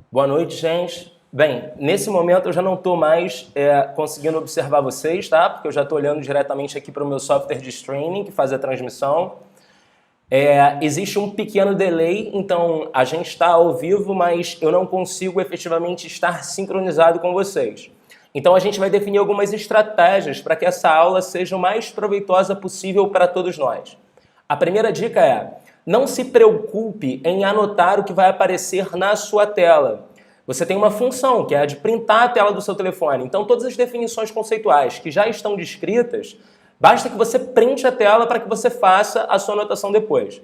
Boa noite, gente. Bem, nesse momento eu já não estou mais conseguindo observar vocês, tá? Porque eu já estou olhando diretamente aqui para o meu software de streaming que faz a transmissão. Existe um pequeno delay, então a gente está ao vivo, mas eu não consigo efetivamente estar sincronizado com vocês. Então a gente vai definir algumas estratégias para que essa aula seja o mais proveitosa possível para todos nós. A primeira dica é: não se preocupe em anotar o que vai aparecer na sua tela. Você tem uma função, que é a de printar a tela do seu telefone. Então todas as definições conceituais que já estão descritas, basta que você printe a tela para que você faça a sua anotação depois.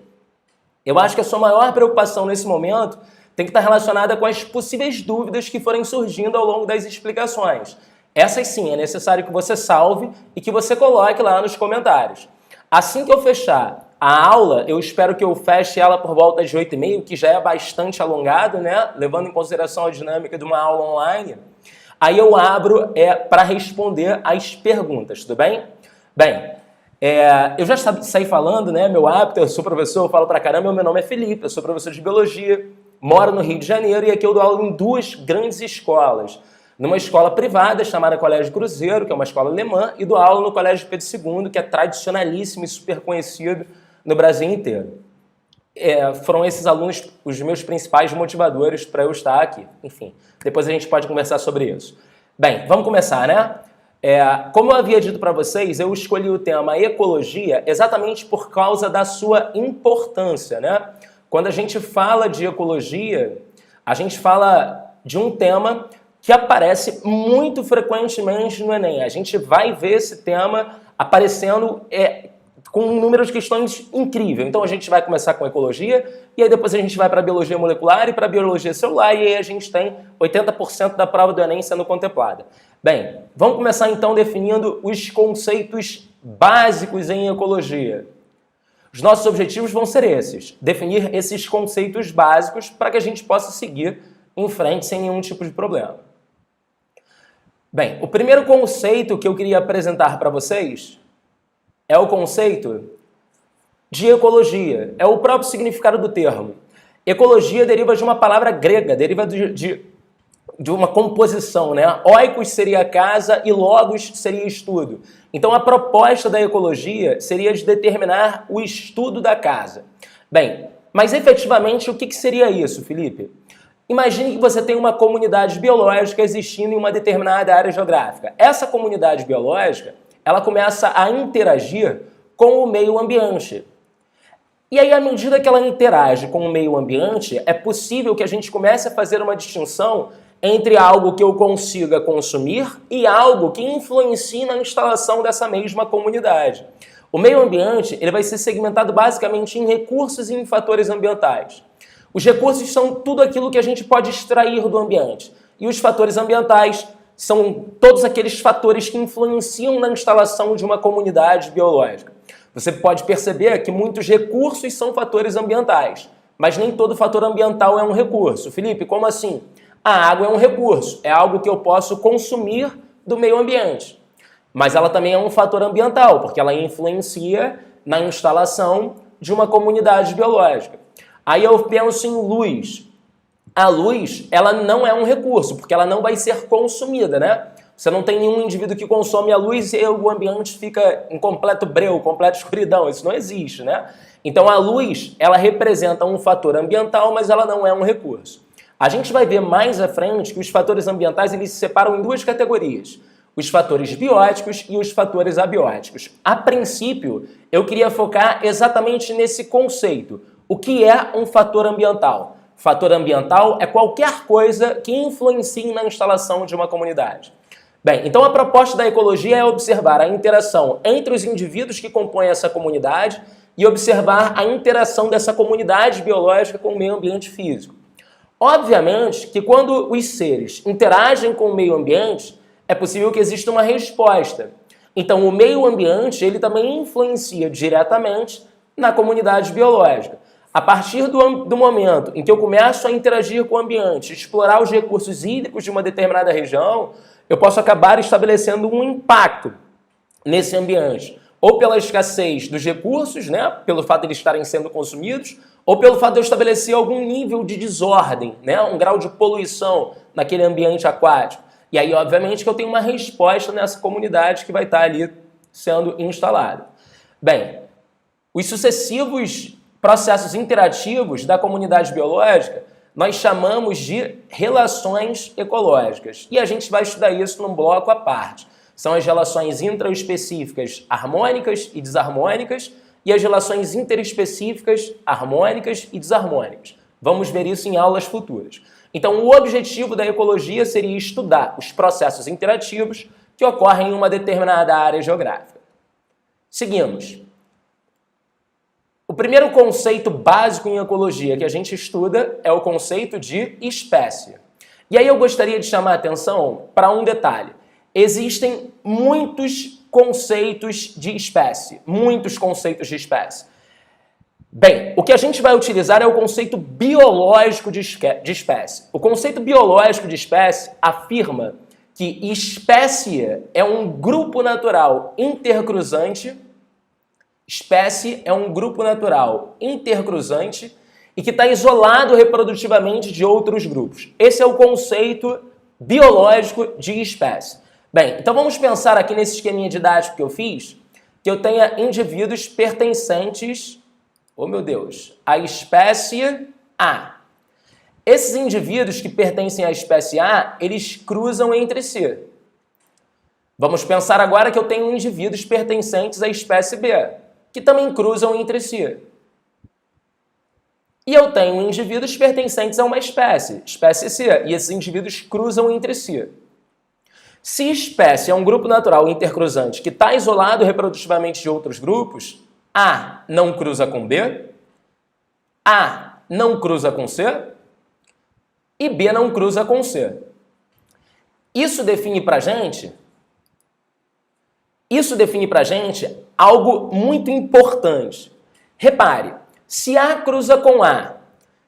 Eu acho que a sua maior preocupação nesse momento tem que estar relacionada com as possíveis dúvidas que forem surgindo ao longo das explicações. Essas sim, é necessário que você salve e que você coloque lá nos comentários. Assim que eu fechar a aula, eu espero que eu feche ela por volta de 8h30, que já é bastante alongado, né? Levando em consideração a dinâmica de uma aula online. Aí eu abro para responder as perguntas, tudo bem? Bem, eu já saí falando, né? Meu hábito, eu sou professor, eu falo pra caramba, meu nome é Felipe, eu sou professor de Biologia, moro no Rio de Janeiro e aqui eu dou aula em duas grandes escolas. Numa escola privada chamada Colégio Cruzeiro, que é uma escola alemã, e dou aula no Colégio Pedro II, que é tradicionalíssimo e super conhecido no Brasil inteiro. Foram esses alunos os meus principais motivadores para eu estar aqui. Enfim, depois a gente pode conversar sobre isso. Bem, vamos começar, né? Como eu havia dito para vocês, eu escolhi o tema ecologia exatamente por causa da sua importância, né? Quando a gente fala de ecologia, a gente fala de um tema que aparece muito frequentemente no Enem. A gente vai ver esse tema aparecendo com um número de questões incrível. Então a gente vai começar com ecologia, e aí depois a gente vai para a biologia molecular e para a biologia celular, e aí a gente tem 80% da prova do Enem sendo contemplada. Bem, vamos começar então definindo os conceitos básicos em ecologia. Os nossos objetivos vão ser esses: definir esses conceitos básicos para que a gente possa seguir em frente sem nenhum tipo de problema. Bem, o primeiro conceito que eu queria apresentar para vocês é o conceito de ecologia. É o próprio significado do termo. Ecologia deriva de uma palavra grega, deriva de uma composição, né? Oikos seria casa e logos seria estudo. Então a proposta da ecologia seria de determinar o estudo da casa. Bem, mas efetivamente o que seria isso, Felipe? Imagine que você tem uma comunidade biológica existindo em uma determinada área geográfica. Essa comunidade biológica, ela começa a interagir com o meio ambiente. E aí, à medida que ela interage com o meio ambiente, é possível que a gente comece a fazer uma distinção entre algo que eu consiga consumir e algo que influencie na instalação dessa mesma comunidade. O meio ambiente ele vai ser segmentado basicamente em recursos e em fatores ambientais. Os recursos são tudo aquilo que a gente pode extrair do ambiente. E os fatores ambientais são todos aqueles fatores que influenciam na instalação de uma comunidade biológica. Você pode perceber que muitos recursos são fatores ambientais, mas nem todo fator ambiental é um recurso. Felipe, como assim? A água é um recurso, é algo que eu posso consumir do meio ambiente. Mas ela também é um fator ambiental, porque ela influencia na instalação de uma comunidade biológica. Aí eu penso em luz. A luz, ela não é um recurso, porque ela não vai ser consumida, né? Você não tem nenhum indivíduo que consome a luz e o ambiente fica em completo breu, completa escuridão. Isso não existe, né? Então a luz, ela representa um fator ambiental, mas ela não é um recurso. A gente vai ver mais à frente que os fatores ambientais eles se separam em duas categorias: os fatores bióticos e os fatores abióticos. A princípio, eu queria focar exatamente nesse conceito. O que é um fator ambiental? Fator ambiental é qualquer coisa que influencie na instalação de uma comunidade. Bem, então a proposta da ecologia é observar a interação entre os indivíduos que compõem essa comunidade e observar a interação dessa comunidade biológica com o meio ambiente físico. Obviamente que quando os seres interagem com o meio ambiente, é possível que exista uma resposta. Então o meio ambiente ele também influencia diretamente na comunidade biológica. A partir do momento em que eu começo a interagir com o ambiente, explorar os recursos hídricos de uma determinada região, eu posso acabar estabelecendo um impacto nesse ambiente. ou pela escassez dos recursos, né, pelo fato de eles estarem sendo consumidos, ou pelo fato de eu estabelecer algum nível de desordem, né, um grau de poluição naquele ambiente aquático. E aí, obviamente, que eu tenho uma resposta nessa comunidade que vai estar ali sendo instalada. Bem, os sucessivos processos interativos da comunidade biológica nós chamamos de relações ecológicas. E a gente vai estudar isso num bloco à parte. São as relações intraespecíficas harmônicas e desarmônicas e as relações interespecíficas harmônicas e desarmônicas. Vamos ver isso em aulas futuras. Então, o objetivo da ecologia seria estudar os processos interativos que ocorrem em uma determinada área geográfica. Seguimos. O primeiro conceito básico em ecologia que a gente estuda é o conceito de espécie. E aí eu gostaria de chamar a atenção para um detalhe. Existem muitos conceitos de espécie. Muitos conceitos de espécie. Bem, o que a gente vai utilizar é o conceito biológico de espécie. O conceito biológico de espécie afirma que espécie é um grupo natural intercruzante. Espécie é um grupo natural intercruzante e que está isolado reprodutivamente de outros grupos. Esse é o conceito biológico de espécie. Bem, então vamos pensar aqui nesse esqueminha didático que eu fiz, que eu tenha indivíduos pertencentes, oh meu Deus, à espécie A. Esses indivíduos que pertencem à espécie A, eles cruzam entre si. Vamos pensar agora que eu tenho indivíduos pertencentes à espécie B, que também cruzam entre si. E eu tenho indivíduos pertencentes a uma espécie C, e esses indivíduos cruzam entre si. Se espécie é um grupo natural intercruzante que está isolado reprodutivamente de outros grupos, A não cruza com B, A não cruza com C e B não cruza com C. Isso define para gente algo muito importante. Repare, se A cruza com A,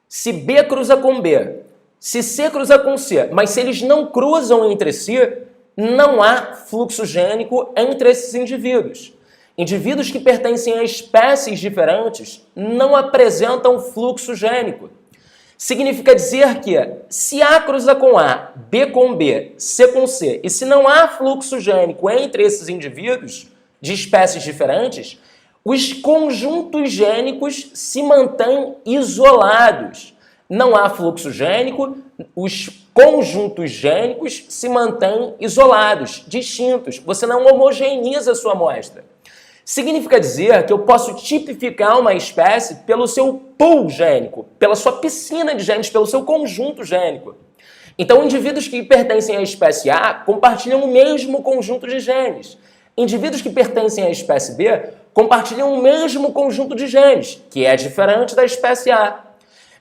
se B cruza com B, se C cruza com C, mas se eles não cruzam entre si, não há fluxo gênico entre esses indivíduos. Indivíduos que pertencem a espécies diferentes não apresentam fluxo gênico. Significa dizer que se A cruza com A, B com B, C com C, e se não há fluxo gênico entre esses indivíduos de espécies diferentes, os conjuntos gênicos se mantêm isolados. Não há fluxo gênico, os conjuntos gênicos se mantêm isolados, distintos. Você não homogeneiza a sua amostra. Significa dizer que eu posso tipificar uma espécie pelo seu pool gênico, pela sua piscina de genes, pelo seu conjunto gênico. Então, indivíduos que pertencem à espécie A compartilham o mesmo conjunto de genes. Indivíduos que pertencem à espécie B compartilham o mesmo conjunto de genes, que é diferente da espécie A.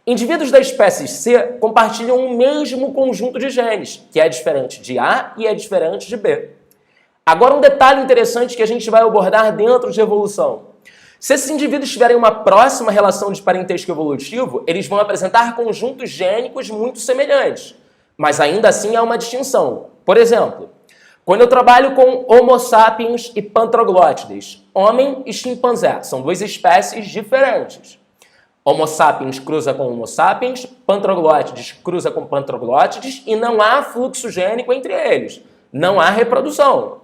Indivíduos da espécie C compartilham o mesmo conjunto de genes, que é diferente de A e é diferente de B. Agora, um detalhe interessante que a gente vai abordar dentro de evolução. Se esses indivíduos tiverem uma próxima relação de parentesco evolutivo, eles vão apresentar conjuntos gênicos muito semelhantes, mas ainda assim há uma distinção. Por exemplo, quando eu trabalho com Homo sapiens e Pantroglottides, homem e chimpanzé, são duas espécies diferentes. Homo sapiens cruza com Homo sapiens, Pantroglottides cruza com Pantroglottides e não há fluxo gênico entre eles. Não há reprodução.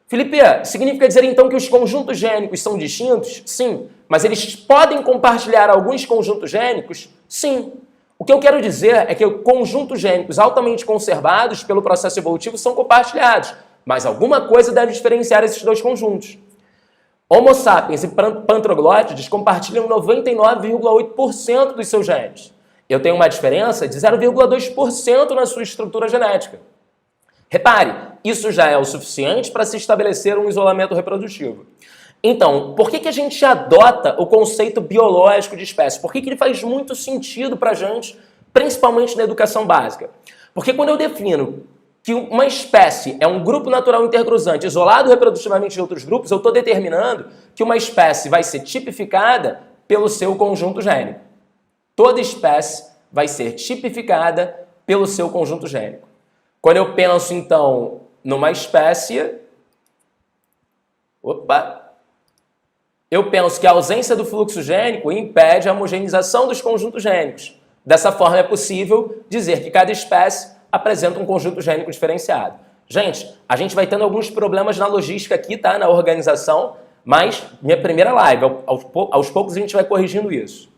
Felipe, significa dizer então que os conjuntos gênicos são distintos? Sim. Mas eles podem compartilhar alguns conjuntos gênicos? Sim. O que eu quero dizer é que conjuntos gênicos altamente conservados pelo processo evolutivo são compartilhados, mas alguma coisa deve diferenciar esses dois conjuntos. Homo sapiens e Pantroglottides compartilham 99,8% dos seus genes. Eu tenho uma diferença de 0,2% na sua estrutura genética. Repare, isso já é o suficiente para se estabelecer um isolamento reprodutivo. Então, por que a gente adota o conceito biológico de espécie? Por que ele faz muito sentido para a gente, principalmente na educação básica? Porque quando eu defino que uma espécie é um grupo natural intercruzante isolado reprodutivamente de outros grupos, eu estou determinando que uma espécie vai ser tipificada pelo seu conjunto gênico. Toda espécie vai ser tipificada pelo seu conjunto gênico. Quando eu penso, então, numa espécie... Opa! eu penso que a ausência do fluxo gênico impede a homogeneização dos conjuntos gênicos. Dessa forma, é possível dizer que cada espécie apresenta um conjunto gênico diferenciado. Gente, a gente vai tendo alguns problemas na logística aqui, tá? Na organização, mas minha primeira live, aos poucos a gente vai corrigindo isso.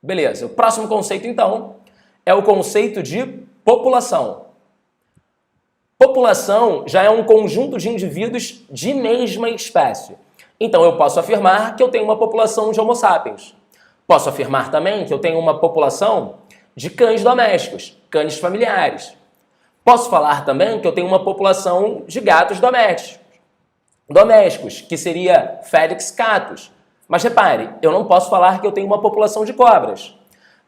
Beleza, o próximo conceito, então, é o conceito de população. População já é um conjunto de indivíduos de mesma espécie. Então, eu posso afirmar que eu tenho uma população de Homo sapiens. Posso afirmar também que eu tenho uma população de cães domésticos, cães familiares. Posso falar também que eu tenho uma população de gatos domésticos, que seria Felis catus. Mas repare, eu não posso falar que eu tenho uma população de cobras.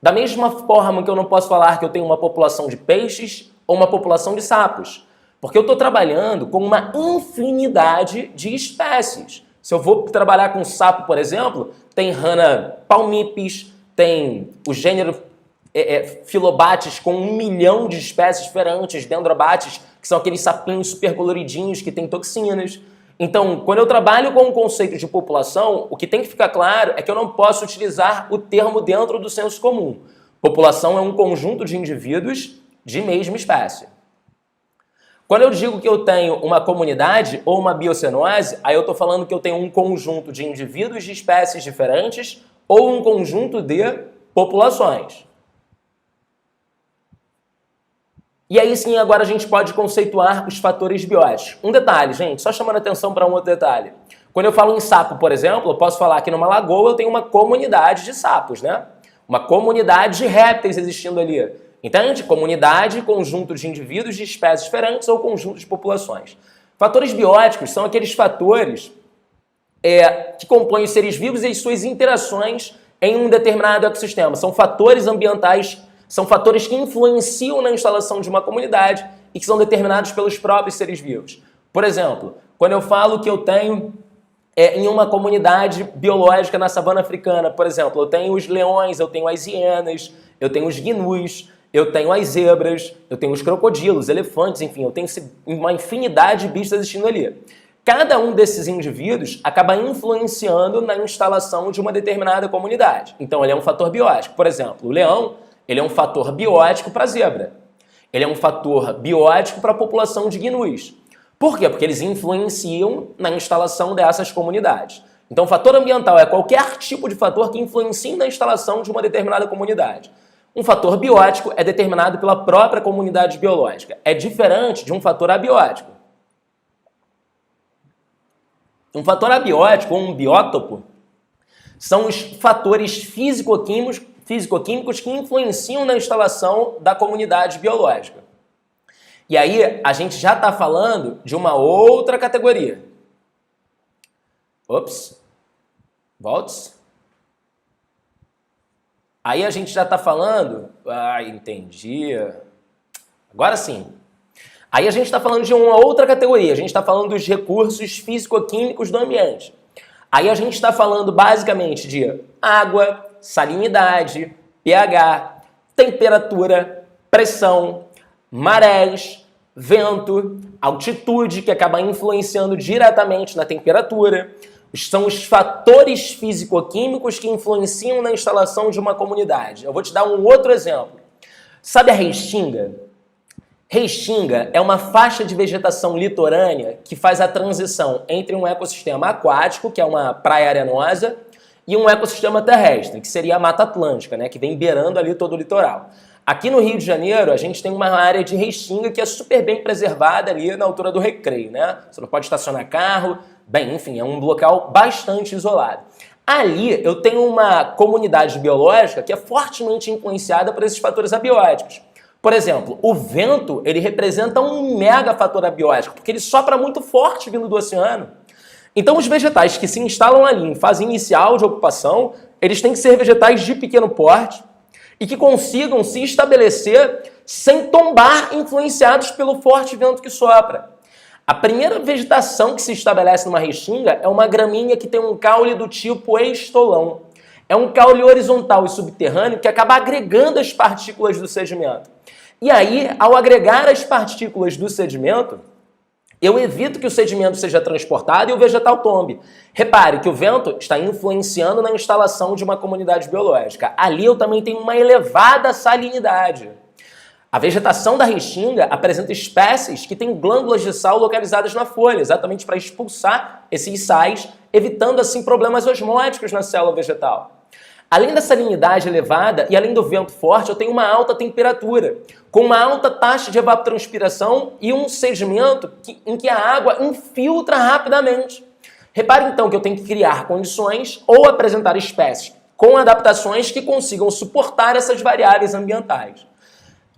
Da mesma forma que eu não posso falar que eu tenho uma população de peixes ou uma população de sapos. Porque eu estou trabalhando com uma infinidade de espécies. Se eu vou trabalhar com sapo, por exemplo, tem Rana palmipes, tem o gênero Filobates com 1 milhão de espécies diferentes, Dendrobates, que são aqueles sapinhos super coloridinhos que têm toxinas. Então, quando eu trabalho com o conceito de população, o que tem que ficar claro é que eu não posso utilizar o termo dentro do senso comum. População é um conjunto de indivíduos de mesma espécie. Quando eu digo que eu tenho uma comunidade ou uma biocenose, aí eu estou falando que eu tenho um conjunto de indivíduos de espécies diferentes ou um conjunto de populações. E aí sim, agora a gente pode conceituar os fatores bióticos. Um detalhe, gente, só chamando atenção para um outro detalhe. Quando eu falo em sapo, por exemplo, eu posso falar que numa lagoa eu tenho uma comunidade de sapos, né? Uma comunidade de répteis existindo ali. Entende? Comunidade, conjunto de indivíduos de espécies diferentes ou conjunto de populações. Fatores bióticos são aqueles fatores que compõem os seres vivos e as suas interações em um determinado ecossistema. São fatores ambientais, são fatores que influenciam na instalação de uma comunidade e que são determinados pelos próprios seres vivos. Por exemplo, quando eu falo que eu tenho em uma comunidade biológica na savana africana, por exemplo, eu tenho os leões, eu tenho as hienas, eu tenho os gnus, eu tenho as zebras, eu tenho os crocodilos, elefantes, enfim, eu tenho uma infinidade de bichos existindo ali. Cada um desses indivíduos acaba influenciando na instalação de uma determinada comunidade. Então, ele é um fator biótico. Por exemplo, o leão, ele é um fator biótico para a zebra. Ele é um fator biótico para a população de gnus. Por quê? Porque eles influenciam na instalação dessas comunidades. Então, o fator ambiental é qualquer tipo de fator que influencie na instalação de uma determinada comunidade. Um fator biótico é determinado pela própria comunidade biológica. É diferente de um fator abiótico. Um fator abiótico ou um biótopo são os fatores físico-químicos que influenciam na instalação da comunidade biológica. E aí a gente já está falando de uma outra categoria. Ops. Volte. Aí a gente já está falando... Ah, entendi. Agora sim. Aí a gente está falando de uma outra categoria. A gente está falando dos recursos físico-químicos do ambiente. Aí a gente está falando basicamente de água, salinidade, pH, temperatura, pressão, marés, vento, altitude, que acaba influenciando diretamente na temperatura. São os fatores físico-químicos que influenciam na instalação de uma comunidade. Eu vou te dar um outro exemplo. Sabe a restinga? Restinga é uma faixa de vegetação litorânea que faz a transição entre um ecossistema aquático, que é uma praia arenosa, e um ecossistema terrestre, que seria a Mata Atlântica, né, que vem beirando ali todo o litoral. Aqui no Rio de Janeiro, a gente tem uma área de restinga que é super bem preservada ali na altura do Recreio, né? Você não pode estacionar carro, bem, enfim, é um local bastante isolado. Ali eu tenho uma comunidade biológica que é fortemente influenciada por esses fatores abióticos. Por exemplo, o vento, ele representa um mega fator abiótico, porque ele sopra muito forte vindo do oceano. Então os vegetais que se instalam ali em fase inicial de ocupação, eles têm que ser vegetais de pequeno porte e que consigam se estabelecer sem tombar, influenciados pelo forte vento que sopra. A primeira vegetação que se estabelece numa restinga é uma gramínea que tem um caule do tipo estolão. É um caule horizontal e subterrâneo que acaba agregando as partículas do sedimento. E aí, ao agregar as partículas do sedimento, eu evito que o sedimento seja transportado e o vegetal tombe. Repare que o vento está influenciando na instalação de uma comunidade biológica. Ali eu também tenho uma elevada salinidade. A vegetação da restinga apresenta espécies que têm glândulas de sal localizadas na folha, exatamente para expulsar esses sais, evitando assim problemas osmóticos na célula vegetal. Além da salinidade elevada e além do vento forte, eu tenho uma alta temperatura, com uma alta taxa de evapotranspiração e um sedimento em que a água infiltra rapidamente. Repare então que eu tenho que criar condições ou apresentar espécies com adaptações que consigam suportar essas variáveis ambientais.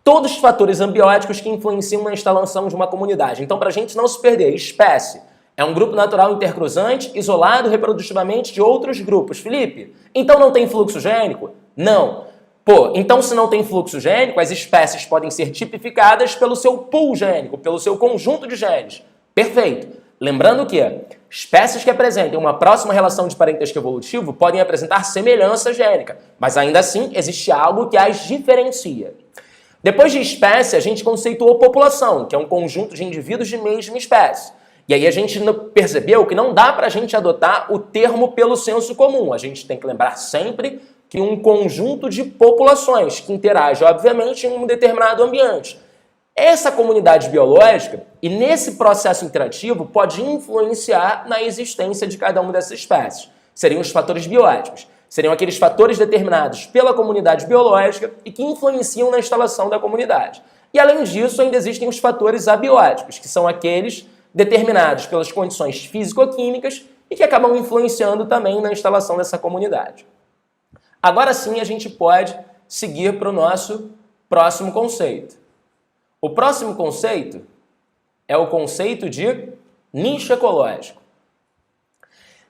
Todos os fatores ambióticos que influenciam na instalação de uma comunidade. Então, para a gente não se perder, espécie é um grupo natural intercruzante, isolado reprodutivamente de outros grupos. Felipe, então não tem fluxo gênico? Não. Pô, então se não tem fluxo gênico, as espécies podem ser tipificadas pelo seu pool gênico, pelo seu conjunto de genes. Perfeito. Lembrando que espécies que apresentem uma próxima relação de parentesco evolutivo podem apresentar semelhança gênica, mas ainda assim existe algo que as diferencia. Depois de espécie, a gente conceituou população, que é um conjunto de indivíduos de mesma espécie. E aí a gente percebeu que não dá para a gente adotar o termo pelo senso comum. A gente tem que lembrar sempre que um conjunto de populações que interage, obviamente, em um determinado ambiente. Essa comunidade biológica, e nesse processo interativo, pode influenciar na existência de cada uma dessas espécies. Seriam os fatores bióticos. Seriam aqueles fatores determinados pela comunidade biológica e que influenciam na instalação da comunidade. E além disso, ainda existem os fatores abióticos, que são aqueles determinados pelas condições físico-químicas e que acabam influenciando também na instalação dessa comunidade. Agora sim a gente pode seguir para o nosso próximo conceito. O próximo conceito é o conceito de nicho ecológico.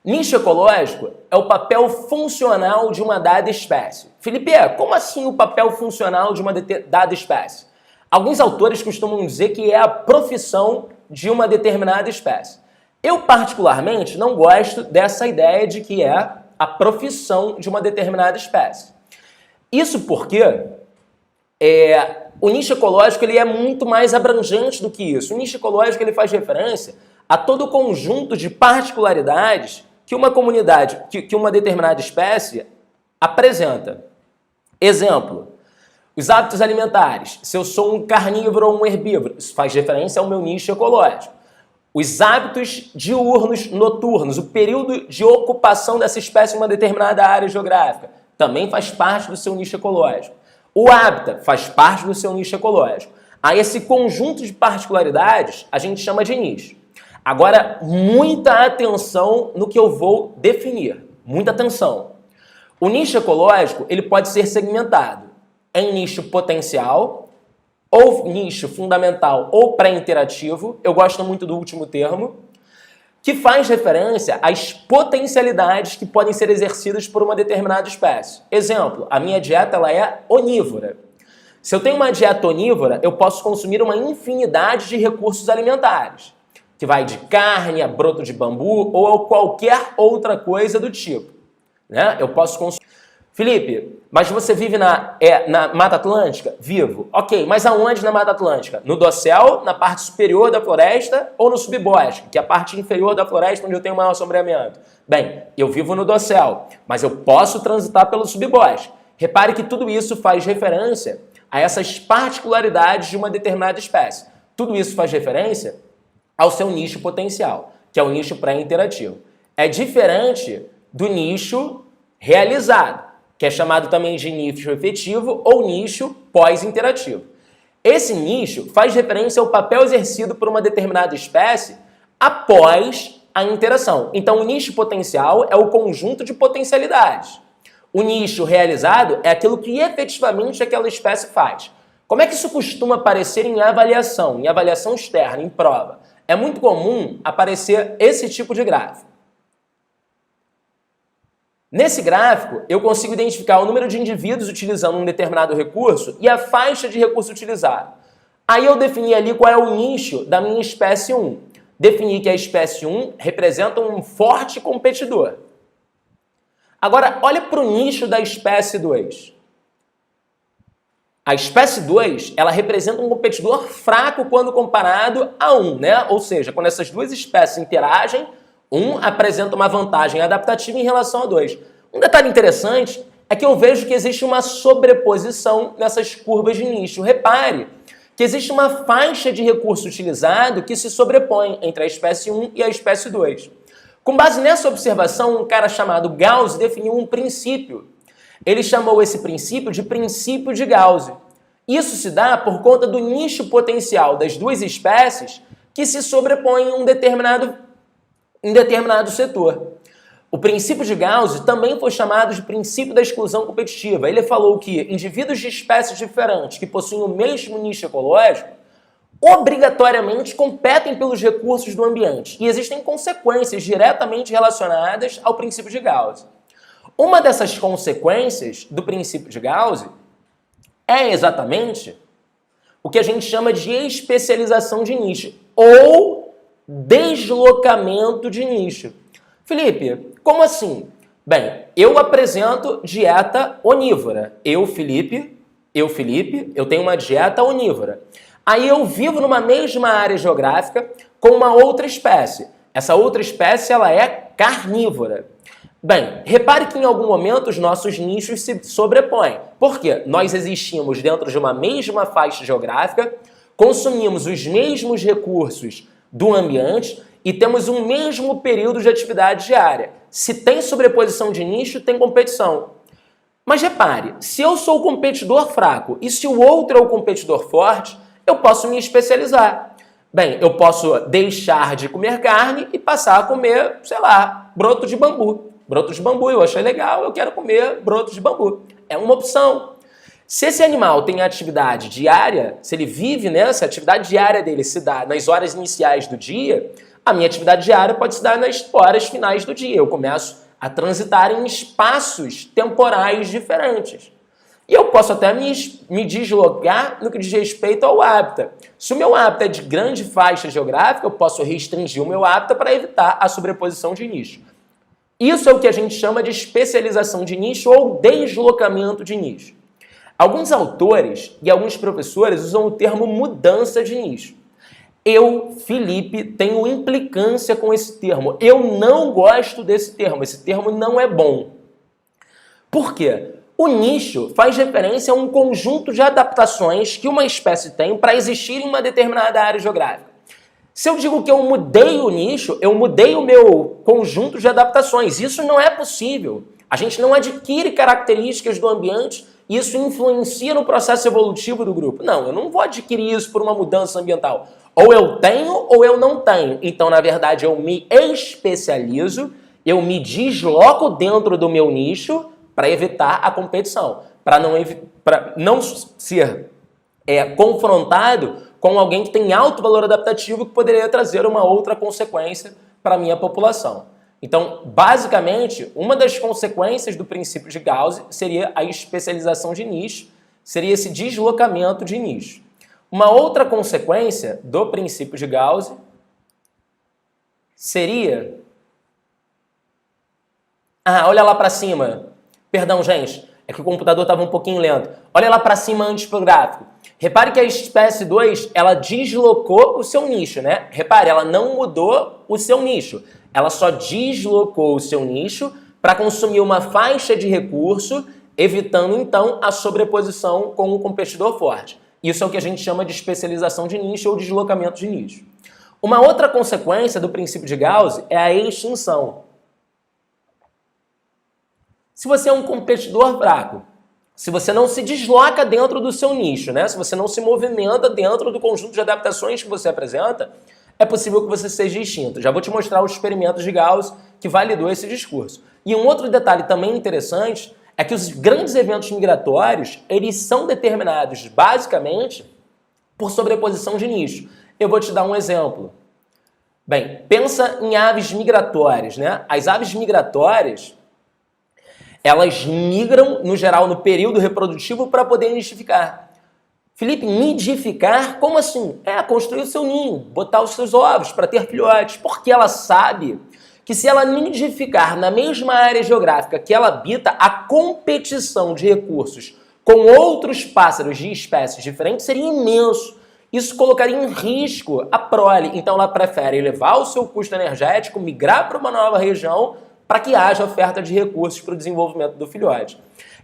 Nicho ecológico é o papel funcional de uma dada espécie. Felipe, como assim o papel funcional de uma dada espécie? Alguns autores costumam dizer que é a profissão de uma determinada espécie. Eu, particularmente, não gosto dessa ideia de que é a profissão de uma determinada espécie. Isso porque o nicho ecológico ele é muito mais abrangente do que isso. O nicho ecológico ele faz referência a todo o conjunto de particularidades que uma comunidade, que uma determinada espécie apresenta. Exemplo, os hábitos alimentares. Se eu sou um carnívoro ou um herbívoro, isso faz referência ao meu nicho ecológico. Os hábitos diurnos, noturnos, o período de ocupação dessa espécie em uma determinada área geográfica, também faz parte do seu nicho ecológico. O hábitat faz parte do seu nicho ecológico. A esse conjunto de particularidades a gente chama de nicho. Agora, muita atenção no que eu vou definir. Muita atenção. O nicho ecológico ele pode ser segmentado em nicho potencial, ou nicho fundamental ou pré-interativo, eu gosto muito do último termo, que faz referência às potencialidades que podem ser exercidas por uma determinada espécie. Exemplo, a minha dieta ela é onívora. Se eu tenho uma dieta onívora, eu posso consumir uma infinidade de recursos alimentares, que vai de carne a broto de bambu ou qualquer outra coisa do tipo. Né? Eu posso consumir. Felipe, mas você vive na Mata Atlântica? Vivo. Ok, mas aonde na Mata Atlântica? No dossel, na parte superior da floresta ou no subbosque, que é a parte inferior da floresta onde eu tenho maior sombreamento? Bem, eu vivo no dossel, mas eu posso transitar pelo subbosque. Repare que tudo isso faz referência a essas particularidades de uma determinada espécie. Tudo isso faz referência ao seu nicho potencial, que é o nicho pré-interativo. É diferente do nicho realizado, que é chamado também de nicho efetivo ou nicho pós-interativo. Esse nicho faz referência ao papel exercido por uma determinada espécie após a interação. Então, o nicho potencial é o conjunto de potencialidades. O nicho realizado é aquilo que efetivamente aquela espécie faz. Como é que isso costuma aparecer em avaliação externa, em prova? É muito comum aparecer esse tipo de gráfico. Nesse gráfico, eu consigo identificar o número de indivíduos utilizando um determinado recurso e a faixa de recurso utilizado. Aí eu defini ali qual é o nicho da minha espécie 1. Defini que a espécie 1 representa um forte competidor. Agora, olha para o nicho da espécie 2. A espécie 2, ela representa um competidor fraco quando comparado a 1, né? Ou seja, quando essas duas espécies interagem, 1 apresenta uma vantagem adaptativa em relação a 2. Um detalhe interessante é que eu vejo que existe uma sobreposição nessas curvas de nicho. Repare que existe uma faixa de recurso utilizado que se sobrepõe entre a espécie 1 e a espécie 2. Com base nessa observação, um cara chamado Gauss definiu um princípio. Ele chamou esse princípio de princípio de Gauss. Isso se dá por conta do nicho potencial das duas espécies que se sobrepõem em um determinado setor. O princípio de Gauss também foi chamado de princípio da exclusão competitiva. Ele falou que indivíduos de espécies diferentes que possuem o mesmo nicho ecológico obrigatoriamente competem pelos recursos do ambiente e existem consequências diretamente relacionadas ao princípio de Gauss. Uma dessas consequências do princípio de Gauss é exatamente o que a gente chama de especialização de nicho ou deslocamento de nicho. Felipe, como assim? Bem, eu apresento dieta onívora. Eu, Felipe, eu tenho uma dieta onívora. Aí eu vivo numa mesma área geográfica com uma outra espécie. Essa outra espécie, ela é carnívora. Bem, repare que em algum momento os nossos nichos se sobrepõem. Por quê? Nós existimos dentro de uma mesma faixa geográfica, consumimos os mesmos recursos do ambiente e temos um mesmo período de atividade diária. Se tem sobreposição de nicho, tem competição. Mas repare, se eu sou o competidor fraco e se o outro é o competidor forte, eu posso me especializar. Bem, eu posso deixar de comer carne e passar a comer, sei lá, broto de bambu. Broto de bambu, eu achei legal, eu quero comer broto de bambu. É uma opção. Se esse animal tem atividade diária, se ele vive nessa atividade diária dele se dá nas horas iniciais do dia, a minha atividade diária pode se dar nas horas finais do dia. Eu começo a transitar em espaços temporais diferentes. E eu posso até me deslocar no que diz respeito ao hábitat. Se o meu hábitat é de grande faixa geográfica, eu posso restringir o meu hábitat para evitar a sobreposição de nicho. Isso é o que a gente chama de especialização de nicho ou deslocamento de nicho. Alguns autores e alguns professores usam o termo mudança de nicho. Eu, Felipe, tenho implicância com esse termo. Eu não gosto desse termo. Esse termo não é bom. Por quê? O nicho faz referência a um conjunto de adaptações que uma espécie tem para existir em uma determinada área geográfica. Se eu digo que eu mudei o nicho, eu mudei o meu conjunto de adaptações. Isso não é possível. A gente não adquire características do ambiente e isso influencia no processo evolutivo do grupo. Não, eu não vou adquirir isso por uma mudança ambiental. Ou eu tenho ou eu não tenho. Então, na verdade, eu me especializo, eu me desloco dentro do meu nicho para evitar a competição, para não ser confrontado com alguém que tem alto valor adaptativo que poderia trazer uma outra consequência para a minha população. Então, basicamente, uma das consequências do princípio de Gauss seria a especialização de nicho, seria esse deslocamento de nicho. Uma outra consequência do princípio de Gauss seria... olha lá para cima. Perdão, gente, é que o computador estava um pouquinho lento. Olha lá para cima antes pro gráfico. Repare que a espécie 2, ela deslocou o seu nicho, né? Repare, ela não mudou o seu nicho. Ela só deslocou o seu nicho para consumir uma faixa de recurso, evitando, então, a sobreposição com o competidor forte. Isso é o que a gente chama de especialização de nicho ou deslocamento de nicho. Uma outra consequência do princípio de Gauss é a extinção. Se você é um competidor fraco, se você não se desloca dentro do seu nicho, né? Se você não se movimenta dentro do conjunto de adaptações que você apresenta, é possível que você seja extinto. Já vou te mostrar os experimentos de Gauss que validou esse discurso. E um outro detalhe também interessante é que os grandes eventos migratórios, eles são determinados basicamente por sobreposição de nicho. Eu vou te dar um exemplo. Bem, pensa em aves migratórias, né? As aves migratórias, elas migram, no geral, no período reprodutivo para poder nidificar. Felipe, nidificar? Como assim? Construir o seu ninho, botar os seus ovos para ter filhotes. Porque ela sabe que se ela nidificar na mesma área geográfica que ela habita, a competição de recursos com outros pássaros de espécies diferentes seria imenso. Isso colocaria em risco a prole. Então ela prefere elevar o seu custo energético, migrar para uma nova região para que haja oferta de recursos para o desenvolvimento do filhote.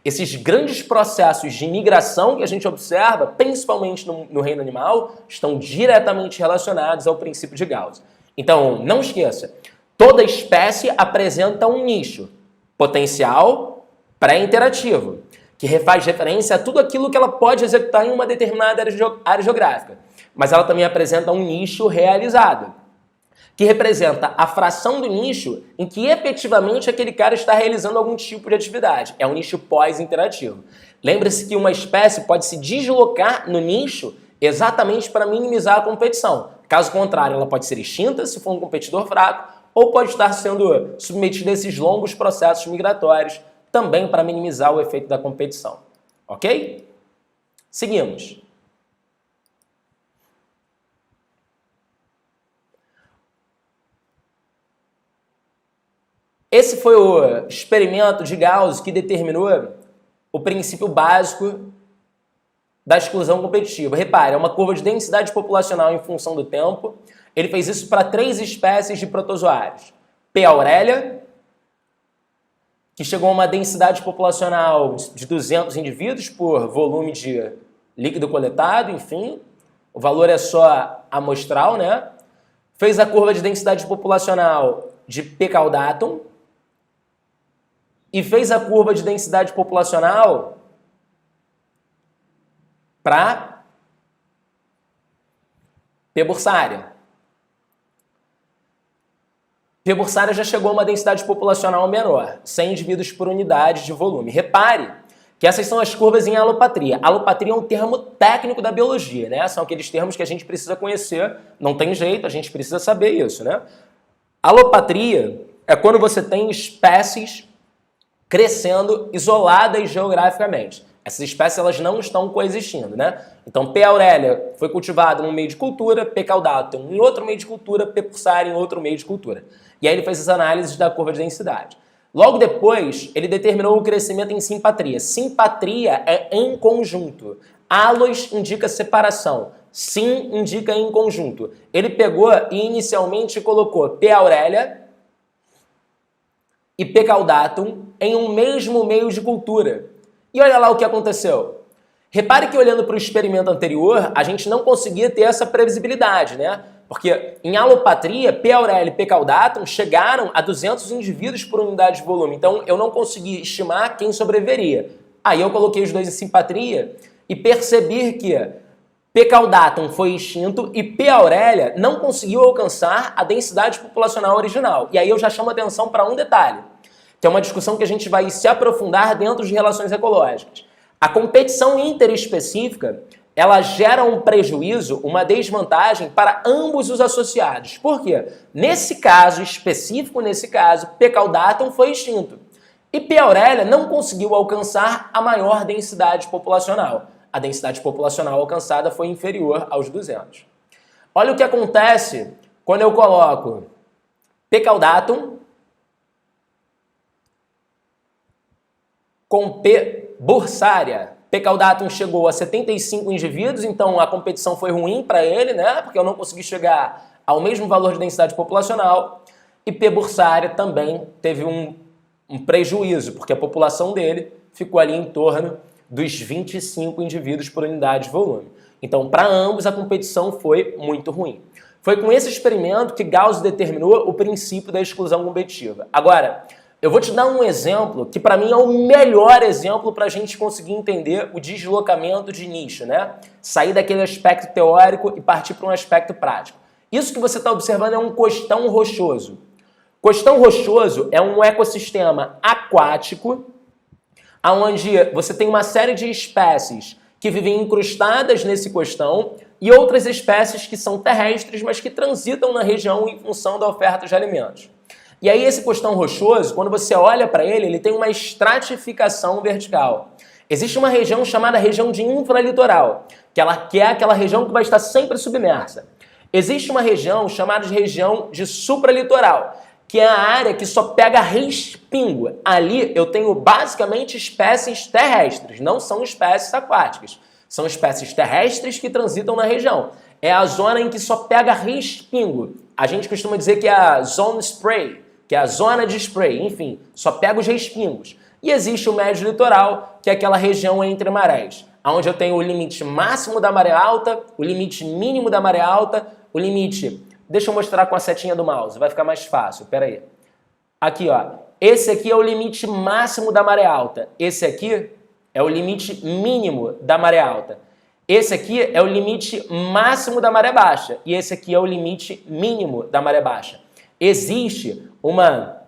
Esses grandes processos de migração que a gente observa, principalmente no reino animal, estão diretamente relacionados ao princípio de Gauss. Então, não esqueça, toda espécie apresenta um nicho potencial pré-interativo, que faz referência a tudo aquilo que ela pode executar em uma determinada área geográfica. Mas ela também apresenta um nicho realizado, que representa a fração do nicho em que efetivamente aquele cara está realizando algum tipo de atividade. É um nicho pós-interativo. Lembre-se que uma espécie pode se deslocar no nicho exatamente para minimizar a competição. Caso contrário, ela pode ser extinta se for um competidor fraco, ou pode estar sendo submetida a esses longos processos migratórios, também para minimizar o efeito da competição. Ok? Seguimos. Esse foi o experimento de Gauss que determinou o princípio básico da exclusão competitiva. Repare, é uma curva de densidade populacional em função do tempo. Ele fez isso para 3 espécies de protozoários. P. aurelia, que chegou a uma densidade populacional de 200 indivíduos por volume de líquido coletado, enfim. O valor é só amostral, né? Fez a curva de densidade populacional de P. caudatum, e fez a curva de densidade populacional para P. bursária. P. bursária já chegou a uma densidade populacional menor, 100 indivíduos por unidade de volume. Repare que essas são as curvas em alopatria. Alopatria é um termo técnico da biologia, né? São aqueles termos que a gente precisa conhecer, não tem jeito, a gente precisa saber isso, né? Alopatria é quando você tem espécies crescendo isoladas geograficamente. Essas espécies elas não estão coexistindo, né? Então, P. aurelia foi cultivado num meio de cultura, P. caudatum em outro meio de cultura, P. bursária em outro meio de cultura. E aí ele fez as análises da curva de densidade. Logo depois, ele determinou o crescimento em simpatria. Simpatria é em conjunto. Halos indica separação. Sim indica em conjunto. Ele pegou e inicialmente colocou P. aurelia e P. caudatum em um mesmo meio de cultura. E olha lá o que aconteceu. Repare que olhando para o experimento anterior, a gente não conseguia ter essa previsibilidade, né? Porque em alopatria, P. aurelia e P. caudatum chegaram a 200 indivíduos por unidade de volume. Então eu não consegui estimar quem sobreviveria. Aí eu coloquei os dois em simpatria e percebi que P. caudatum foi extinto e P. aurelia não conseguiu alcançar a densidade populacional original. E aí eu já chamo atenção para um detalhe, que é uma discussão que a gente vai se aprofundar dentro de relações ecológicas. A competição interespecífica, ela gera um prejuízo, uma desvantagem para ambos os associados. Por quê? Nesse caso específico, P. caudatum foi extinto. E P. aurelia não conseguiu alcançar a maior densidade populacional. A densidade populacional alcançada foi inferior aos 200. Olha o que acontece quando eu coloco P. caudatum com P. bursária. P. caudatum chegou a 75 indivíduos, então a competição foi ruim para ele, né? Porque eu não consegui chegar ao mesmo valor de densidade populacional. E P. bursária também teve um prejuízo, porque a população dele ficou ali em torno dos 25 indivíduos por unidade de volume. Então, para ambos, a competição foi muito ruim. Foi com esse experimento que Gauss determinou o princípio da exclusão competitiva. Agora, eu vou te dar um exemplo que para mim é o melhor exemplo para a gente conseguir entender o deslocamento de nicho, né? Sair daquele aspecto teórico e partir para um aspecto prático. Isso que você está observando é um costão rochoso. Costão rochoso é um ecossistema aquático onde você tem uma série de espécies que vivem incrustadas nesse costão e outras espécies que são terrestres, mas que transitam na região em função da oferta de alimentos. E aí esse costão rochoso, quando você olha para ele, ele tem uma estratificação vertical. Existe uma região chamada região de infralitoral, que é aquela região que vai estar sempre submersa. Existe uma região chamada de região de supralitoral. que é a área que só pega respingo. Ali eu tenho basicamente espécies terrestres, não são espécies aquáticas. São espécies terrestres que transitam na região. É a zona em que só pega respingo. A gente costuma dizer que é a zone spray, que é a zona de spray, enfim, só pega os respingos. E existe o médio litoral, que é aquela região entre marés, onde eu tenho o limite máximo da maré alta, o limite mínimo da maré alta, o limite... Deixa eu mostrar com a setinha do mouse, vai ficar mais fácil, pera aí. Aqui, ó, esse aqui é o limite máximo da maré alta, esse aqui é o limite mínimo da maré alta. Esse aqui é o limite máximo da maré baixa e esse aqui é o limite mínimo da maré baixa. Existe uma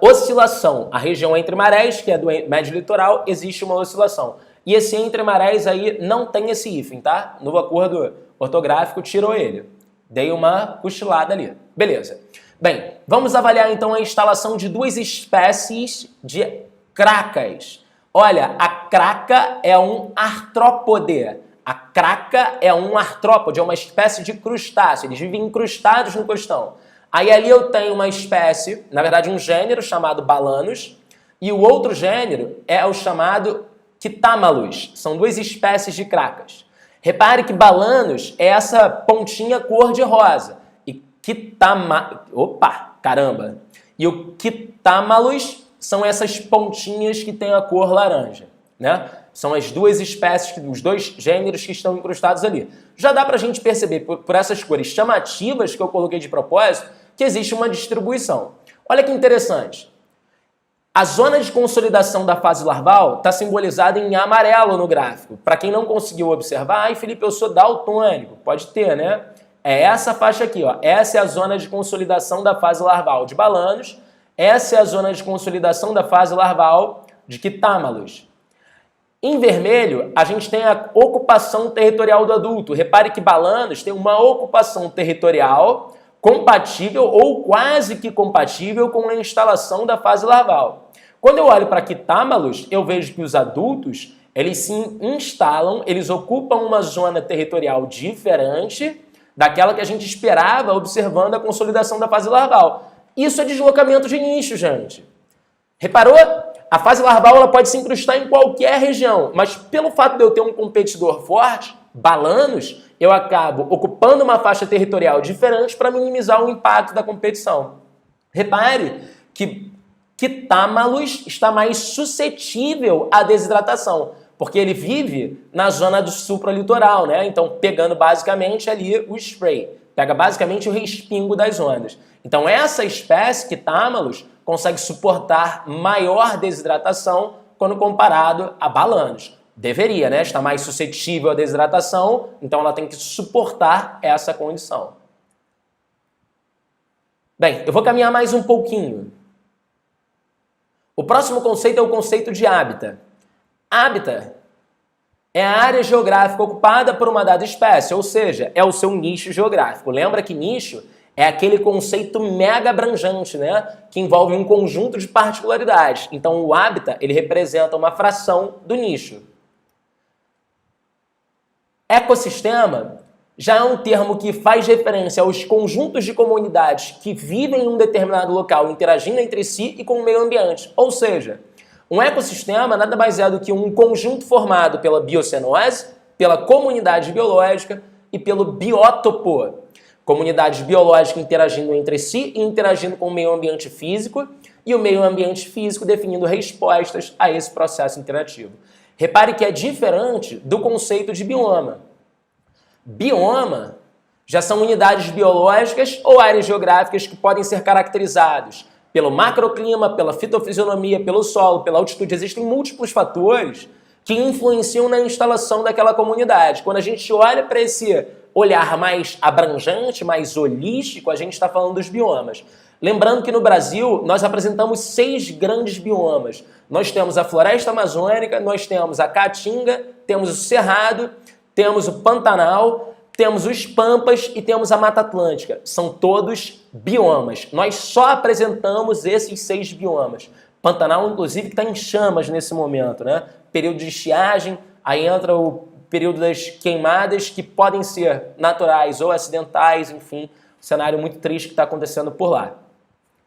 oscilação. A região entre marés, que é do médio litoral, existe uma oscilação. E esse entre marés aí não tem esse hífen, tá? No acordo ortográfico tirou ele. Dei uma cochilada ali. Beleza. Bem, vamos avaliar então a instalação de duas espécies de cracas. Olha, a craca é um artrópode. A craca é um artrópode, é uma espécie de crustáceo. Eles vivem incrustados no costão. Aí ali eu tenho uma espécie, na verdade um gênero chamado Balanus, e o outro gênero é o chamado Quitámalus. São duas espécies de cracas. Repare que Balanus é essa pontinha cor-de-rosa. E E o Quitámalus são essas pontinhas que têm a cor laranja, né? São as duas espécies, os dois gêneros que estão incrustados ali. Já dá pra gente perceber, por essas cores chamativas que eu coloquei de propósito, que existe uma distribuição. Olha que interessante. A zona de consolidação da fase larval está simbolizada em amarelo no gráfico. Para quem não conseguiu observar, ai Felipe, eu sou daltônico. Pode ter, né? É essa faixa aqui, ó. Essa é a zona de consolidação da fase larval de Balanus. Essa é a zona de consolidação da fase larval de Quitámalus. Em vermelho, a gente tem a ocupação territorial do adulto. Repare que Balanus tem uma ocupação territorial compatível ou quase que compatível com a instalação da fase larval. Quando eu olho para Quitámalus, eu vejo que os adultos, eles se instalam, eles ocupam uma zona territorial diferente daquela que a gente esperava observando a consolidação da fase larval. Isso é deslocamento de nicho, gente. Reparou? A fase larval ela pode se incrustar em qualquer região, mas pelo fato de eu ter um competidor forte, Balanus, eu acabo ocupando uma faixa territorial diferente para minimizar o impacto da competição. Repare que Quitámalus está mais suscetível à desidratação, porque ele vive na zona do supralitoral, né? Então, pegando basicamente ali o spray, pega basicamente o respingo das ondas. Então, essa espécie, Quitámalus, consegue suportar maior desidratação quando comparado a Balanus. Deveria, né? Está mais suscetível à desidratação, então ela tem que suportar essa condição. Bem, eu vou caminhar mais um pouquinho. O próximo conceito é o conceito de hábitat. Hábitat é a área geográfica ocupada por uma dada espécie, ou seja, é o seu nicho geográfico. Lembra que nicho é aquele conceito mega abrangente, né? Que envolve um conjunto de particularidades. Então, o hábitat, ele representa uma fração do nicho. Ecossistema já é um termo que faz referência aos conjuntos de comunidades que vivem em um determinado local, interagindo entre si e com o meio ambiente. Ou seja, um ecossistema nada mais é do que um conjunto formado pela biocenose, pela comunidade biológica e pelo biótopo. Comunidades biológicas interagindo entre si e interagindo com o meio ambiente físico e o meio ambiente físico definindo respostas a esse processo interativo. Repare que é diferente do conceito de bioma. Bioma já são unidades biológicas ou áreas geográficas que podem ser caracterizados pelo macroclima, pela fitofisionomia, pelo solo, pela altitude. Existem múltiplos fatores que influenciam na instalação daquela comunidade. Quando a gente olha para esse olhar mais abrangente, mais holístico, a gente está falando dos biomas. Lembrando que no Brasil nós apresentamos 6 grandes biomas. Nós temos a floresta amazônica, nós temos a caatinga, temos o cerrado, temos o Pantanal, temos os Pampas e temos a Mata Atlântica. São todos biomas. Nós só apresentamos esses 6 biomas. Pantanal, inclusive, que está em chamas nesse momento, né? Período de estiagem, aí entra o período das queimadas, que podem ser naturais ou acidentais, enfim, cenário muito triste que está acontecendo por lá.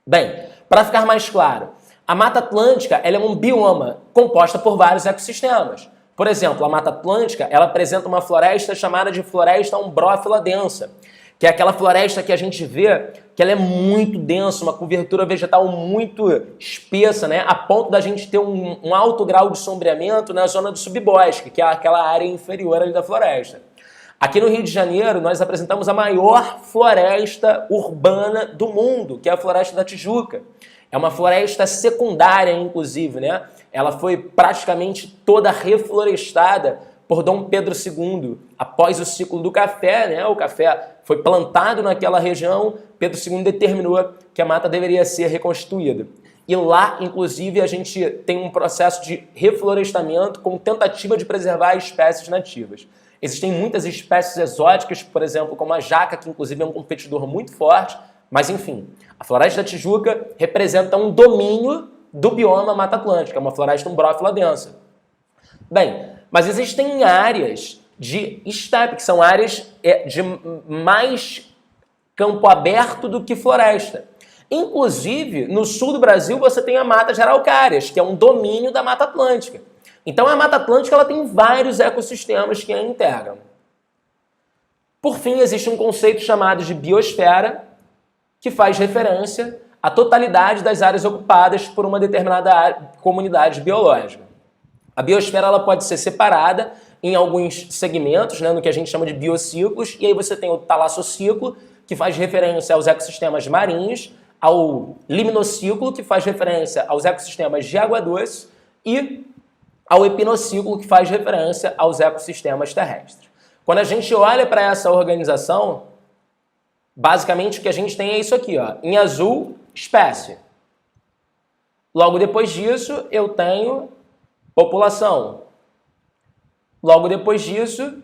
Bem, para ficar mais claro, a Mata Atlântica ela é um bioma composta por vários ecossistemas. Por exemplo, a Mata Atlântica ela apresenta uma floresta chamada de floresta umbrófila densa, que é aquela floresta que a gente vê que ela é muito densa, uma cobertura vegetal muito espessa, né, a ponto da gente ter um alto grau de sombreamento na zona do subbosque, que é aquela área inferior ali da floresta. Aqui no Rio de Janeiro, nós apresentamos a maior floresta urbana do mundo, que é a Floresta da Tijuca. É uma floresta secundária, inclusive, né? Ela foi praticamente toda reflorestada por Dom Pedro II, após o ciclo do café, né? O café foi plantado naquela região, Pedro II determinou que a mata deveria ser reconstituída. E lá, inclusive, a gente tem um processo de reflorestamento com tentativa de preservar espécies nativas. Existem muitas espécies exóticas, por exemplo, como a jaca, que inclusive é um competidor muito forte, mas enfim, a Floresta da Tijuca representa um domínio do bioma Mata Atlântica, uma floresta umbrófila densa. Bem, mas existem áreas de estepe, que são áreas de mais campo aberto do que floresta. Inclusive, no sul do Brasil, você tem a Mata de Araucárias, que é um domínio da Mata Atlântica. Então, a Mata Atlântica ela tem vários ecossistemas que a integram. Por fim, existe um conceito chamado de biosfera, que faz referência à totalidade das áreas ocupadas por uma determinada comunidade biológica. A biosfera ela pode ser separada em alguns segmentos, né, no que a gente chama de biociclos, e aí você tem o talassociclo, que faz referência aos ecossistemas marinhos, ao liminociclo, que faz referência aos ecossistemas de água doce, e ao epinociclo, que faz referência aos ecossistemas terrestres. Quando a gente olha para essa organização, basicamente o que a gente tem é isso aqui, ó. Em azul, espécie. Logo depois disso, eu tenho população. Logo depois disso,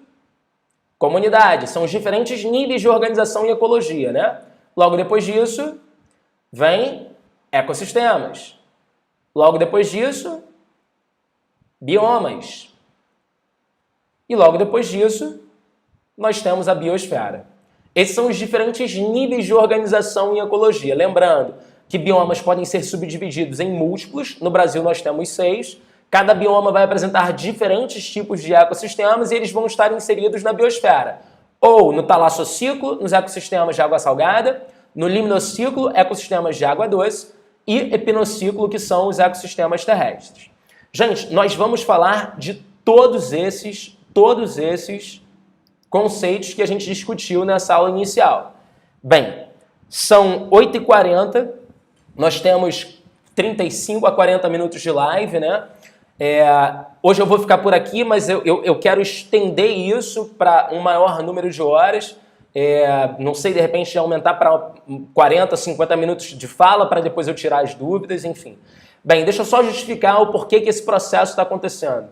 comunidade. São os diferentes níveis de organização e ecologia, né? Logo depois disso, vem ecossistemas. Logo depois disso, biomas. E logo depois disso, nós temos a biosfera. Esses são os diferentes níveis de organização em ecologia. Lembrando que biomas podem ser subdivididos em múltiplos. No Brasil nós temos 6. Cada bioma vai apresentar diferentes tipos de ecossistemas e eles vão estar inseridos na biosfera. Ou no talassociclo, nos ecossistemas de água salgada, no liminociclo, ecossistemas de água doce, e epinociclo, que são os ecossistemas terrestres. Gente, nós vamos falar de todos esses conceitos que a gente discutiu nessa aula inicial. Bem, são 8h40, nós temos 35 a 40 minutos de live, né? Hoje eu vou ficar por aqui, mas eu quero estender isso para um maior número de horas. Não sei, de repente, aumentar para 40, 50 minutos de fala para depois eu tirar as dúvidas, enfim. Bem, deixa eu só justificar o porquê que esse processo está acontecendo.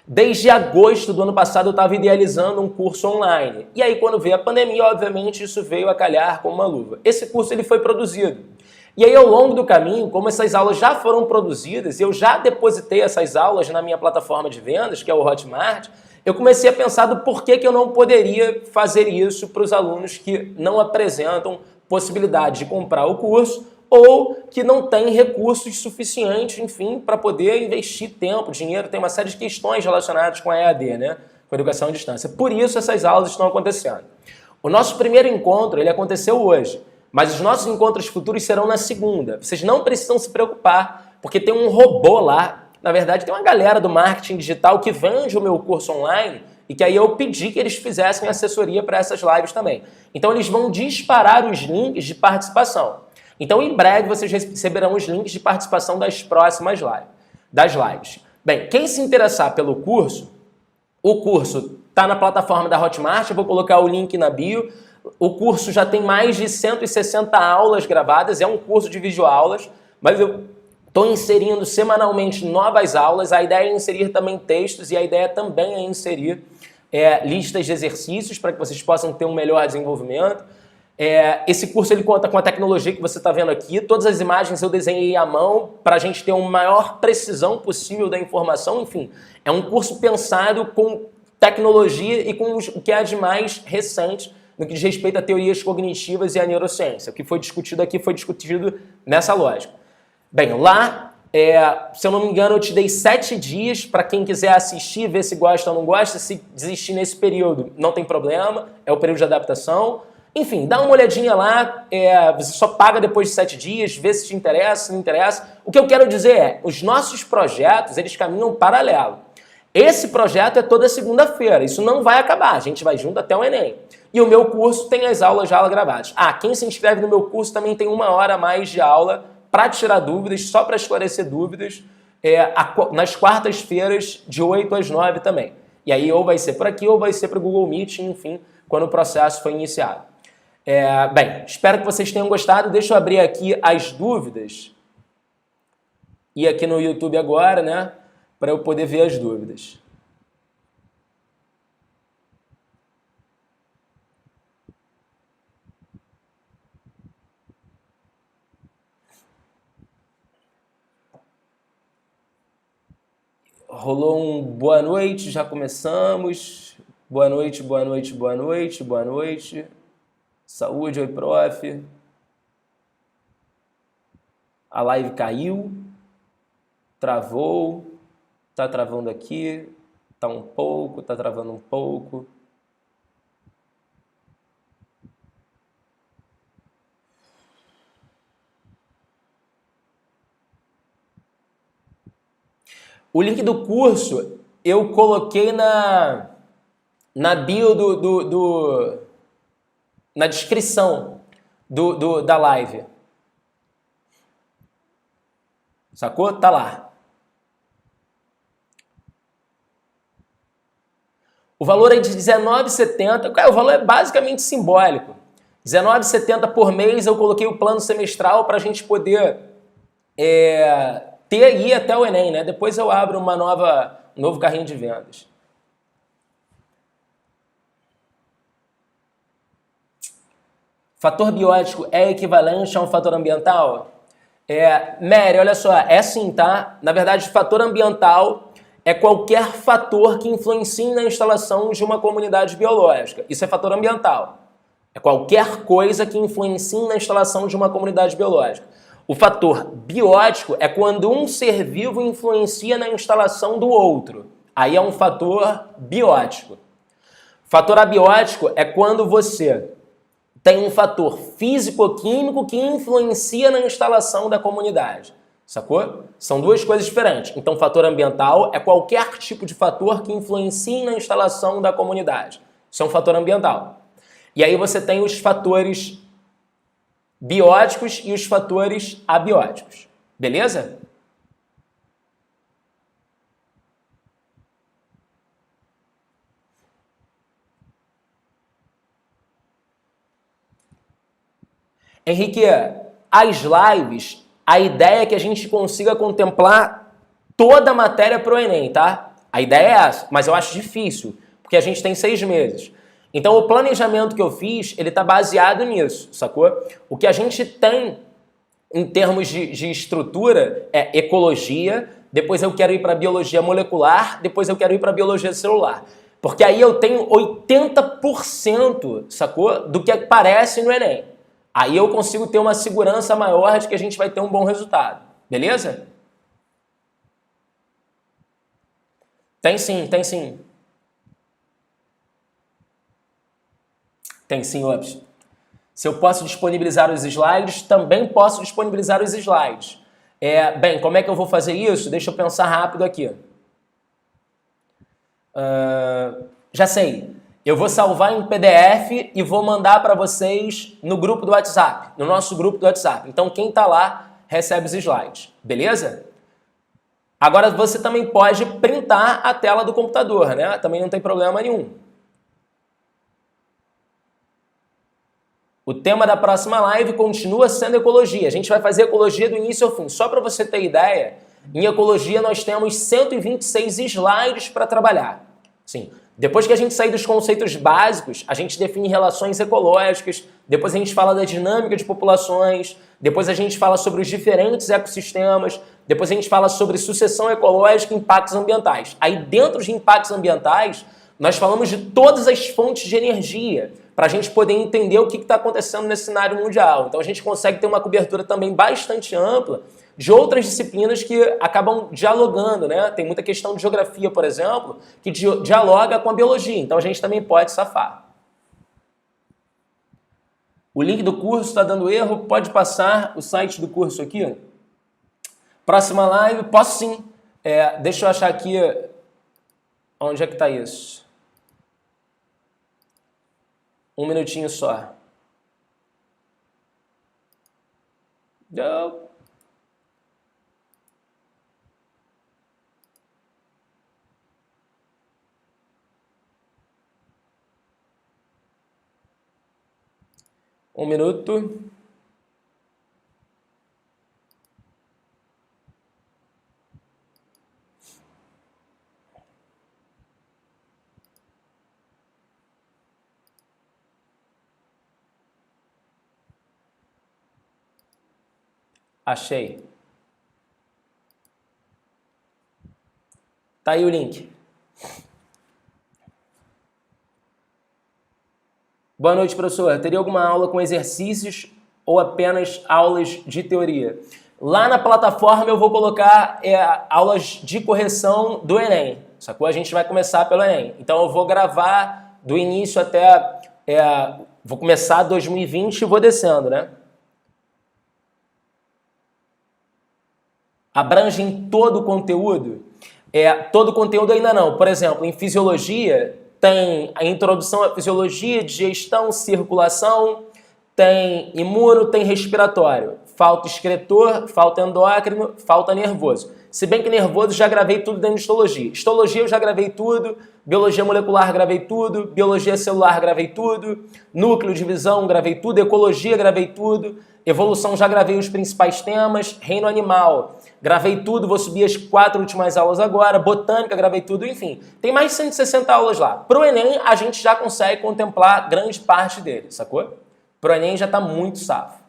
Desde agosto do ano passado eu estava idealizando um curso online. E aí quando veio a pandemia, obviamente, isso veio a calhar como uma luva. Esse curso ele foi produzido. E aí ao longo do caminho, como essas aulas já foram produzidas, eu já depositei essas aulas na minha plataforma de vendas, que é o Hotmart, eu comecei a pensar do porquê que eu não poderia fazer isso para os alunos que não apresentam possibilidade de comprar o curso ou que não têm recursos suficientes, enfim, para poder investir tempo, dinheiro, tem uma série de questões relacionadas com a EAD, né? Com a educação à distância. Por isso essas aulas estão acontecendo. O nosso primeiro encontro, ele aconteceu hoje, mas os nossos encontros futuros serão na segunda. Vocês não precisam se preocupar, porque tem um robô lá, na verdade tem uma galera do marketing digital que vende o meu curso online e que aí eu pedi que eles fizessem assessoria para essas lives também. Então eles vão disparar os links de participação. Então, em breve, vocês receberão os links de participação das próximas lives. Bem, quem se interessar pelo curso, o curso está na plataforma da Hotmart, eu vou colocar o link na bio. O curso já tem mais de 160 aulas gravadas, é um curso de videoaulas, mas eu estou inserindo semanalmente novas aulas. A ideia é inserir também textos e a ideia também é inserir listas de exercícios para que vocês possam ter um melhor desenvolvimento. Esse curso ele conta com a tecnologia que você está vendo aqui. Todas as imagens eu desenhei à mão para a gente ter uma maior precisão possível da informação. Enfim, é um curso pensado com tecnologia e com o que há de mais recente no que diz respeito a teorias cognitivas e a neurociência. O que foi discutido aqui foi discutido nessa lógica. Bem, lá, se eu não me engano, eu te dei 7 dias para quem quiser assistir, ver se gosta ou não gosta. Se desistir nesse período, não tem problema, é o período de adaptação. Enfim, dá uma olhadinha lá, você só paga depois de 7 dias, vê se te interessa, se não interessa. O que eu quero dizer é, os nossos projetos, eles caminham paralelo. Esse projeto é toda segunda-feira, isso não vai acabar, a gente vai junto até o Enem. E o meu curso tem as aulas já gravadas. Quem se inscreve no meu curso também tem 1 hora a mais de aula para tirar dúvidas, só para esclarecer dúvidas, nas quartas-feiras, de 8 às 9 também. E aí ou vai ser por aqui ou vai ser para o Google Meet, enfim, quando o processo foi iniciado. Bem, espero que vocês tenham gostado. Deixa eu abrir aqui as dúvidas. E aqui no YouTube agora, né? Para eu poder ver as dúvidas. Rolou um boa noite, já começamos. Boa noite, boa noite, boa noite, boa noite. Saúde, oi, prof. A live caiu, travou, tá travando aqui, tá um pouco, tá travando um pouco. O link do curso eu coloquei na bio na descrição da live. Sacou? Tá lá. O valor é de R$19,70. O valor é basicamente simbólico. R$19,70 por mês. Eu coloquei o plano semestral para a gente poder ter aí até o Enem, né? Depois eu abro um novo carrinho de vendas. Fator biótico é equivalente a um fator ambiental? Mary, olha só, é sim, tá? Na verdade, fator ambiental é qualquer fator que influencie na instalação de uma comunidade biológica. Isso é fator ambiental. É qualquer coisa que influencie na instalação de uma comunidade biológica. O fator biótico é quando um ser vivo influencia na instalação do outro. Aí é um fator biótico. Fator abiótico é quando você tem um fator físico-químico que influencia na instalação da comunidade. Sacou? São duas coisas diferentes. Então, fator ambiental é qualquer tipo de fator que influencie na instalação da comunidade. Isso é um fator ambiental. E aí você tem os fatores bióticos e os fatores abióticos. Beleza? Henrique, as lives, a ideia é que a gente consiga contemplar toda a matéria para o Enem, tá? A ideia é essa, mas eu acho difícil, porque a gente tem 6 meses. Então o planejamento que eu fiz, ele está baseado nisso, sacou? O que a gente tem em termos de estrutura é ecologia, depois eu quero ir para biologia molecular, depois eu quero ir para biologia celular. Porque aí eu tenho 80%, sacou? Do que aparece no Enem. Aí eu consigo ter uma segurança maior de que a gente vai ter um bom resultado. Beleza? Tem sim, tem sim. Tem sim, Ops. Se eu posso disponibilizar os slides, também posso disponibilizar os slides. Bem, como é que eu vou fazer isso? Deixa eu pensar rápido aqui. Já sei. Eu vou salvar em PDF e vou mandar para vocês no grupo do WhatsApp, no nosso grupo do WhatsApp. Então, quem está lá recebe os slides, beleza? Agora, você também pode printar a tela do computador, né? Também não tem problema nenhum. O tema da próxima live continua sendo ecologia. A gente vai fazer ecologia do início ao fim. Só para você ter ideia, em ecologia nós temos 126 slides para trabalhar. Sim. Depois que a gente sair dos conceitos básicos, a gente define relações ecológicas, depois a gente fala da dinâmica de populações, depois a gente fala sobre os diferentes ecossistemas, depois a gente fala sobre sucessão ecológica e impactos ambientais. Aí dentro de impactos ambientais, Nós falamos de todas as fontes de energia para a gente poder entender o que está acontecendo nesse cenário mundial. Então a gente consegue ter uma cobertura também bastante ampla de outras disciplinas que acabam dialogando, né? Tem muita questão de geografia, por exemplo, que dialoga com a biologia. Então a gente também pode safar. O link do curso está dando erro, pode passar o site do curso aqui? Próxima live, posso sim. Deixa eu achar aqui, onde é que está isso? Um minutinho só. Não. Um minuto. Achei. Tá aí o link. Boa noite, professor. Teria alguma aula com exercícios ou apenas aulas de teoria? Lá na plataforma eu vou colocar aulas de correção do Enem, sacou? A gente vai começar pelo Enem. Então eu vou gravar do início até... vou começar 2020 e vou descendo, né? Abrangem todo o conteúdo? Todo o conteúdo ainda não. Por exemplo, em fisiologia, tem a introdução à fisiologia, digestão, circulação, tem imuno, tem respiratório. Falta excretor, falta endócrino, falta nervoso. Se bem que nervoso já gravei tudo dentro de histologia. Histologia eu já gravei tudo, biologia molecular gravei tudo, biologia celular gravei tudo, núcleo, divisão gravei tudo, ecologia gravei tudo, evolução já gravei os principais temas, reino animal gravei tudo, vou subir as 4 últimas aulas agora, botânica gravei tudo, enfim. Tem mais de 160 aulas lá. Pro Enem a gente já consegue contemplar grande parte dele, sacou? Pro Enem já tá muito safo.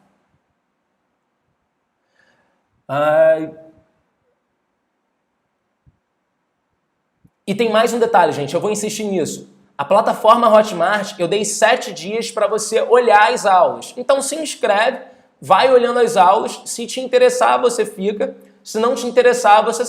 E tem mais um detalhe, gente, eu vou insistir nisso. A plataforma Hotmart, eu dei 7 dias para você olhar as aulas. Então se inscreve, vai olhando as aulas, se te interessar você fica, se não te interessar você